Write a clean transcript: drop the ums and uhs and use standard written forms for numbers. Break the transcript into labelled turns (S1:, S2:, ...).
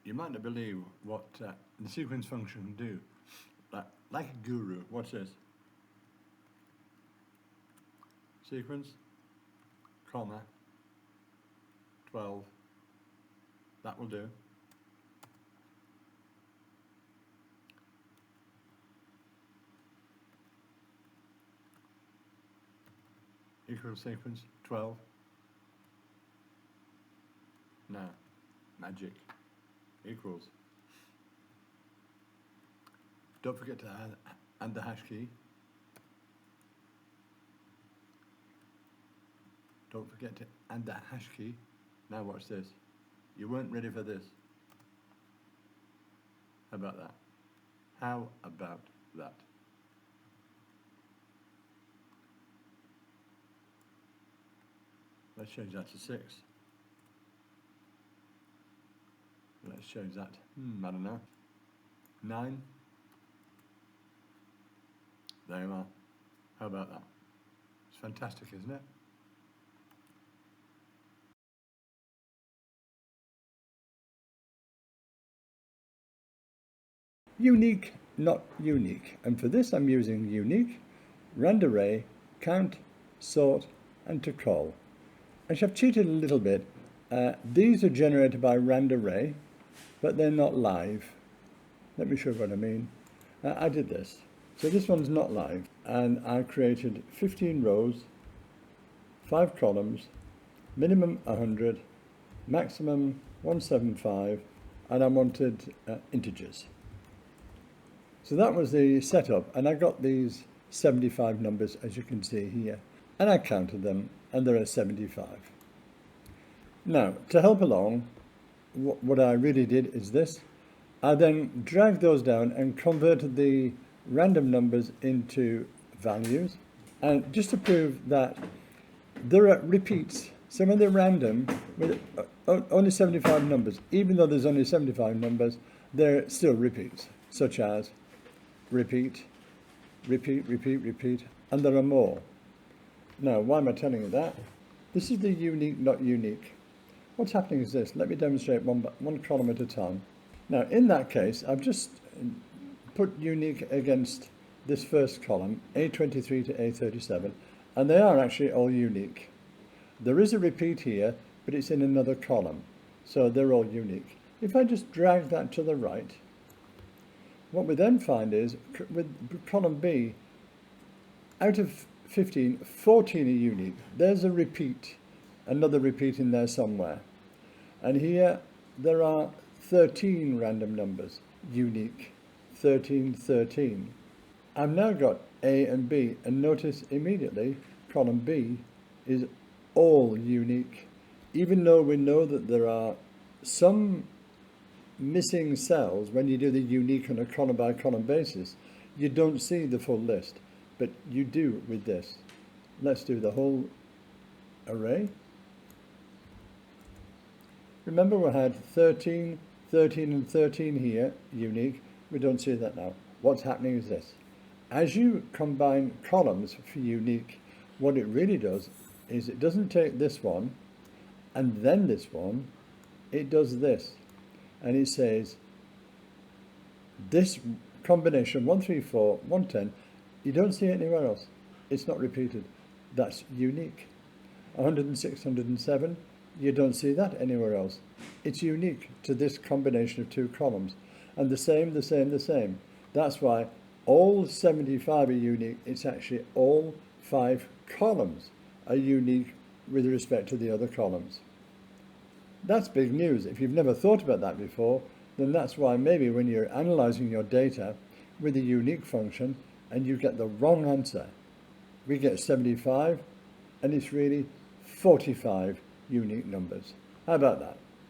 S1: You might not believe what the sequence function can do. Like a guru, watch this. Sequence, comma, 12, that will do. Equals sequence, 12. Now, magic, equals. Don't forget to add the hash key. Don't forget to add that hash key. Now watch this. You weren't ready for this. How about that? How about that? Let's change that to 6. Let's change that, I don't know, 9. There you are. How about that? It's fantastic, isn't it? Unique, not unique. And for this I'm using unique, RANDARRY, count, sort, and TOCOL. Actually, I've cheated a little bit. These are generated by RANDARRY, but they're not live. Let me show you what I mean. I did this. So this one's not live, and I created 15 rows, 5 columns, minimum 100, maximum 175, and I wanted integers. So that was the setup, and I got these 75 numbers, as you can see here, and I counted them, and there are 75. Now, to help along, what I really did is this. I then dragged those down and converted the random numbers into values, and just to prove that there are repeats. So when they're random, with only 75 numbers, even though there's only 75 numbers, they're still repeats, such as repeat, repeat, repeat, repeat, and there are more. Now, why am I telling you that? This is the unique, not unique. What's happening is this. Let me demonstrate one column at a time. Now, in that case, I've just put unique against this first column, A23 to A37, and they are actually all unique. There is a repeat here, but it's in another column, so they're all unique. If I just drag that to the right, what we then find is, with column B, out of 15, 14 are unique. There's a repeat, another repeat in there somewhere. And here there are 13 random numbers, unique, 13, 13. I've now got A and B, and notice immediately column B is all unique. Even though we know that there are some missing cells when you do the unique on a column by column basis, you don't see the full list, but you do with this. Let's do the whole array. Remember, we had 13, 13 and 13 here, unique. We don't see that now. What's happening is this. As you combine columns for unique, what it really does is it doesn't take this one and then this one, it does this. And it says, this combination, 134, 110, you don't see it anywhere else. It's not repeated. That's unique. 106, 107, you don't see that anywhere else. It's unique to this combination of two columns. And the same, the same, the same. That's why all 75 are unique. It's actually all 5 columns are unique with respect to the other columns. That's big news. If you've never thought about that before, then that's why maybe when you're analyzing your data with a unique function and you get the wrong answer, we get 75 and it's really 45 unique numbers. How about that?